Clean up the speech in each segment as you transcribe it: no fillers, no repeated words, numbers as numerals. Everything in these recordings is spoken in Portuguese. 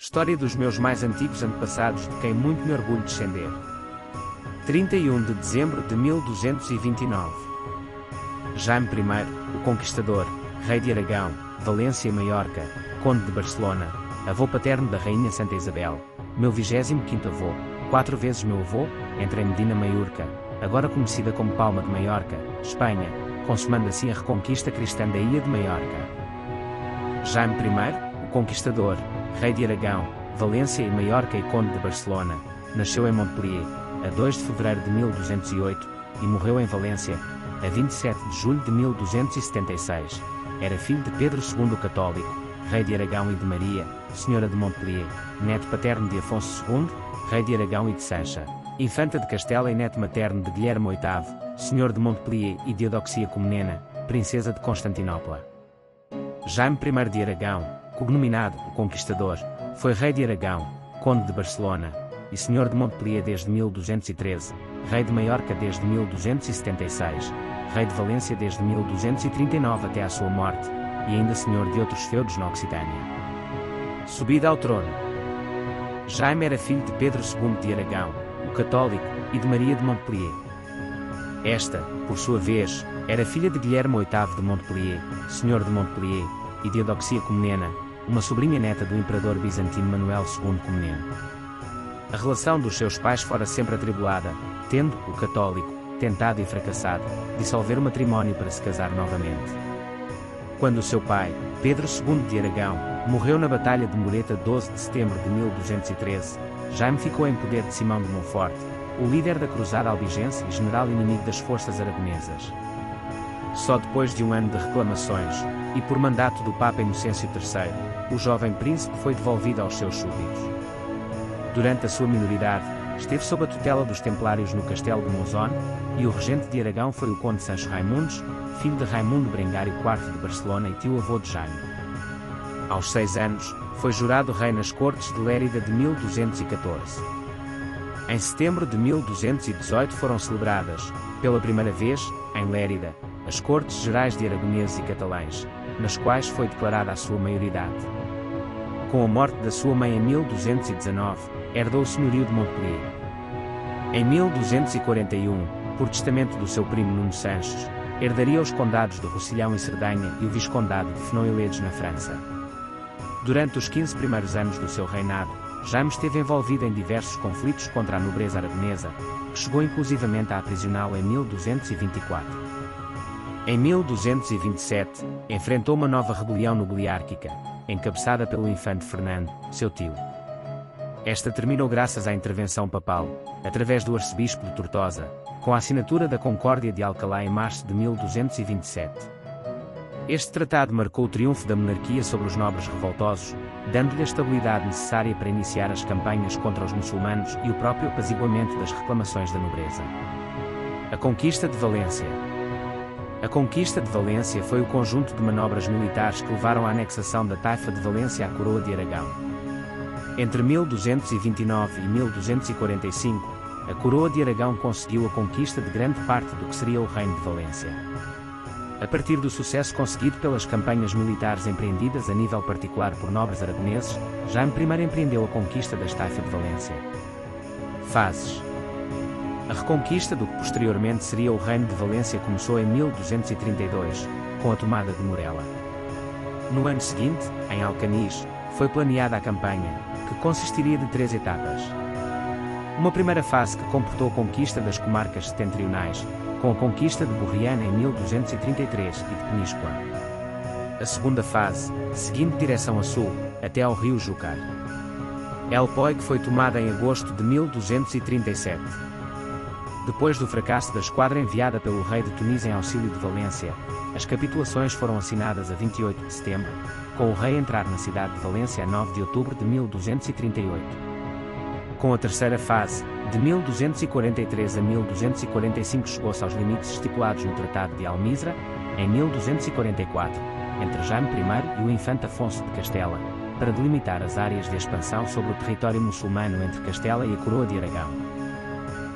História dos meus mais antigos antepassados de quem muito me orgulho descender. 31 de dezembro de 1229. Jaime I, o Conquistador, rei de Aragão, Valência e Maiorca, conde de Barcelona, avô paterno da rainha Santa Isabel, meu 25º avô, 4 vezes meu avô, entre em Medina Maiorca, agora conhecida como Palma de Maiorca, Espanha, consumando assim a reconquista cristã da ilha de Maiorca. Jaime I, o Conquistador, rei de Aragão, Valência e Maiorca e conde de Barcelona, nasceu em Montpellier, a 2 de fevereiro de 1208, e morreu em Valência, a 27 de julho de 1276. Era filho de Pedro II o Católico, rei de Aragão e de Maria, senhora de Montpellier, neto paterno de Afonso II, rei de Aragão e de Sancha, infanta de Castela e neto materno de Guilherme VIII, senhor de Montpellier e de Eudoxia Comnena, princesa de Constantinopla. Jaime I de Aragão, cognominado o Conquistador, foi rei de Aragão, conde de Barcelona, e senhor de Montpellier desde 1213, rei de Maiorca desde 1276, rei de Valência desde 1239 até à sua morte, e ainda senhor de outros feudos na Occitânia. Subida ao trono. Jaime era filho de Pedro II de Aragão, o Católico, e de Maria de Montpellier. Esta, por sua vez, era filha de Guilherme VIII de Montpellier, senhor de Montpellier, e de Eudoxia Comnena, uma sobrinha neta do imperador bizantino Manuel II Comneno. A relação dos seus pais fora sempre atribulada, tendo o católico, tentado e fracassado, dissolver o matrimónio para se casar novamente. Quando o seu pai, Pedro II de Aragão, morreu na Batalha de Moreta 12 de setembro de 1213, Jaime ficou em poder de Simão de Montfort, o líder da cruzada albigense e general inimigo das forças aragonesas. Só depois de um ano de reclamações, e por mandato do Papa Inocêncio III, o jovem príncipe foi devolvido aos seus súditos. Durante a sua minoridade, esteve sob a tutela dos Templários no Castelo de Monzón, e o regente de Aragão foi o conde Sancho Raimundos, filho de Raimundo Berengário IV de Barcelona e tio-avô de Jaime. Aos 6 anos, foi jurado rei nas cortes de Lérida de 1214. Em setembro de 1218 foram celebradas, pela primeira vez, em Lérida, as Cortes Gerais de Aragoneses e Catalães, nas quais foi declarada a sua maioridade. Com a morte da sua mãe em 1219, herdou o senhorio de Montpellier. Em 1241, por testamento do seu primo Nuno Sanches, herdaria os condados de Roussillon e Cerdanha e o viscondado de Fenouillettes na França. Durante os 15 primeiros anos do seu reinado, Jaime esteve envolvido em diversos conflitos contra a nobreza aragonesa, que chegou inclusivamente a aprisioná-lo em 1224. Em 1227, enfrentou uma nova rebelião nobiliárquica, encabeçada pelo infante Fernando, seu tio. Esta terminou graças à intervenção papal, através do arcebispo de Tortosa, com a assinatura da Concórdia de Alcalá em março de 1227. Este tratado marcou o triunfo da monarquia sobre os nobres revoltosos, dando-lhe a estabilidade necessária para iniciar as campanhas contra os muçulmanos e o próprio apaziguamento das reclamações da nobreza. A conquista de Valência. A conquista de Valência foi o conjunto de manobras militares que levaram à anexação da taifa de Valência à coroa de Aragão. Entre 1229 e 1245, a coroa de Aragão conseguiu a conquista de grande parte do que seria o reino de Valência. A partir do sucesso conseguido pelas campanhas militares empreendidas a nível particular por nobres aragoneses, Jaime I empreendeu a conquista das taifas de Valência. Fases. A reconquista do que posteriormente seria o reino de Valência começou em 1232, com a tomada de Morella. No ano seguinte, em Alcanis, foi planeada a campanha, que consistiria de 3 etapas. Uma primeira fase que comportou a conquista das comarcas setentrionais, com a conquista de Borriana em 1233 e de Peníscola. A segunda fase, seguindo direção a sul, até ao rio Júcar. El Poig foi tomada em agosto de 1237. Depois do fracasso da esquadra enviada pelo rei de Tunis em auxílio de Valência, as capitulações foram assinadas a 28 de setembro, com o rei a entrar na cidade de Valência a 9 de outubro de 1238. Com a terceira fase, de 1243 a 1245 chegou-se aos limites estipulados no Tratado de Almizra, em 1244, entre Jaime I e o infante Afonso de Castela, para delimitar as áreas de expansão sobre o território muçulmano entre Castela e a coroa de Aragão.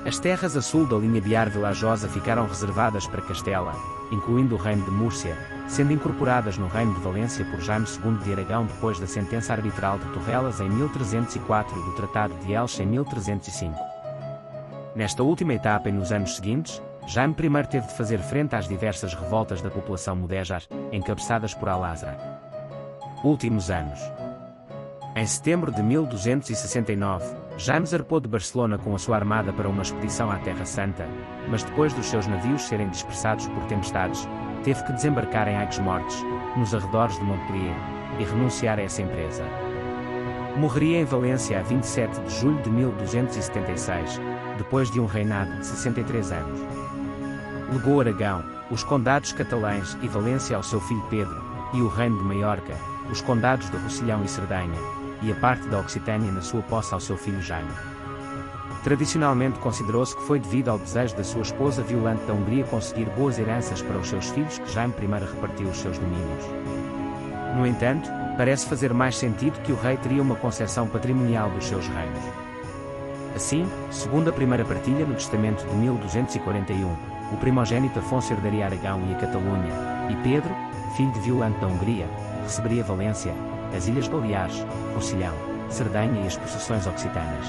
As terras a sul da linha Biar-Vilajosa ficaram reservadas para Castela, incluindo o reino de Múrcia, sendo incorporadas no Reino de Valência por Jaime II de Aragão depois da sentença arbitral de Torrelas em 1304 e do Tratado de Elche em 1305. Nesta última etapa e nos anos seguintes, Jaime I teve de fazer frente às diversas revoltas da população mudéjar, encabeçadas por Al-Azraq. Últimos anos. Em setembro de 1269, Jaime zarpou de Barcelona com a sua armada para uma expedição à Terra Santa, mas depois dos seus navios serem dispersados por tempestades, teve que desembarcar em Aigues-Mortes, nos arredores de Montpellier, e renunciar a essa empresa. Morreria em Valência a 27 de julho de 1276, depois de um reinado de 63 anos. Legou Aragão, os condados catalães e Valência ao seu filho Pedro, e o reino de Maiorca, os condados de Rocilhão e Cerdanha, e a parte da Occitânia na sua posse ao seu filho Jaime. Tradicionalmente considerou-se que foi devido ao desejo da sua esposa Violante da Hungria conseguir boas heranças para os seus filhos que Jaime I repartiu os seus domínios. No entanto, parece fazer mais sentido que o rei teria uma concepção patrimonial dos seus reinos. Assim, segundo a primeira partilha no Testamento de 1241, o primogênito Afonso herdaria Aragão e a Catalunha, e Pedro, filho de Violante da Hungria, receberia Valência, as Ilhas Baleares, Rocilhão, Cerdanha e as possessões occitanas.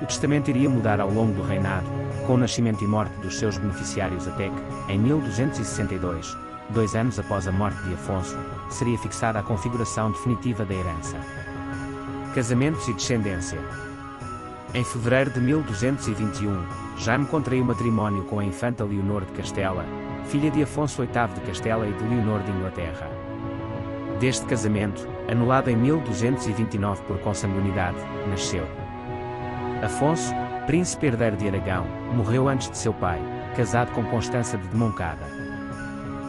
O testamento iria mudar ao longo do reinado, com o nascimento e morte dos seus beneficiários até que, em 1262, 2 anos após a morte de Afonso, seria fixada a configuração definitiva da herança. Casamentos e descendência. Em fevereiro de 1221, Jaime contraiu matrimónio com a infanta Leonor de Castela, filha de Afonso VIII de Castela e de Leonor de Inglaterra. Deste casamento, anulado em 1229 por consanguinidade, nasceu Afonso, príncipe herdeiro de Aragão, morreu antes de seu pai, casado com Constança de Moncada.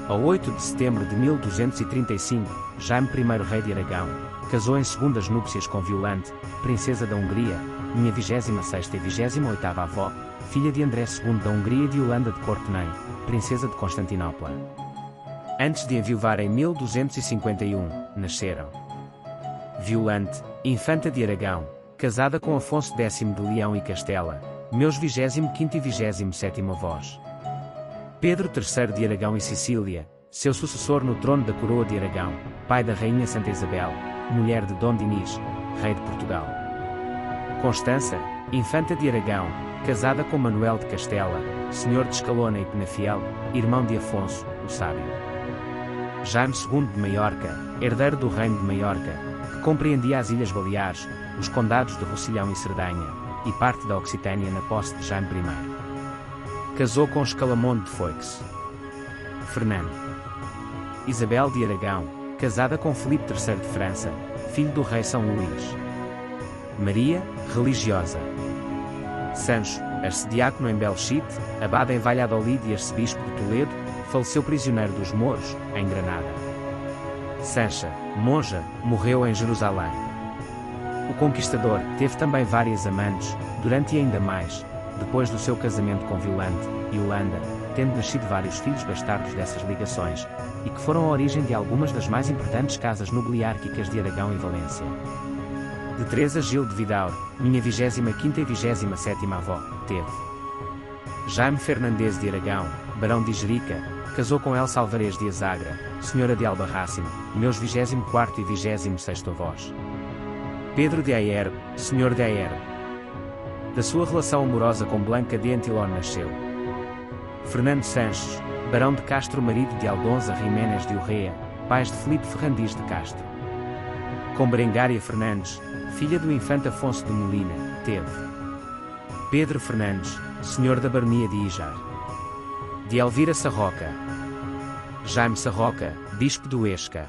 A 8 de setembro de 1235, Jaime I rei de Aragão, casou em segundas núpcias com Violante, princesa da Hungria, minha 26ª e 28ª avó, filha de André II da Hungria e de Yolanda de Courtenay, princesa de Constantinopla. Antes de enviuvar em 1251, nasceram Violante, infanta de Aragão, casada com Afonso X de Leão e Castela, meus 25º e 27º avós. Pedro III de Aragão e Sicília, seu sucessor no trono da coroa de Aragão, pai da rainha Santa Isabel, mulher de Dom Dinis, rei de Portugal. Constança, infanta de Aragão, casada com Manuel de Castela, senhor de Escalona e Penafiel, irmão de Afonso, o Sábio. Jaime II de Maiorca, herdeiro do reino de Maiorca, que compreendia as Ilhas Baleares, os condados de Rocilhão e Cerdanha, e parte da Occitânia na posse de Jaime I. Casou com Escalamonde de Foix. Fernando. Isabel de Aragão, casada com Filipe III de França, filho do rei São Luís. Maria, religiosa. Sancho, arcediácono em Belchite, abade em Valladolid e arcebispo de Toledo, faleceu prisioneiro dos mouros, em Granada. Sancha, monja, morreu em Jerusalém. O conquistador teve também várias amantes, durante e ainda mais, depois do seu casamento com Violante, Yolanda, tendo nascido vários filhos bastardos dessas ligações, e que foram a origem de algumas das mais importantes casas nobiliárquicas de Aragão e Valência. De Teresa Gil de Vidaur, minha 25ª e 27ª avó, teve Jaime Fernandes de Aragão, barão de Igerica, casou com Elsa Alvarez de Azagra, senhora de Albarrácino, meus 24º e 26º avós. Pedro de Aero, senhor de Aero. Da sua relação amorosa com Blanca de Antilón nasceu Fernando Sanches, barão de Castro, marido de Aldonza Jiménez de Urrea, pais de Filipe Ferrandis de Castro. Com Berengária Fernandes, filha do infante Afonso de Molina, teve Pedro Fernandes, senhor da baronia de Ijar. De Elvira Sarroca. Jaime Sarroca, bispo do Esca.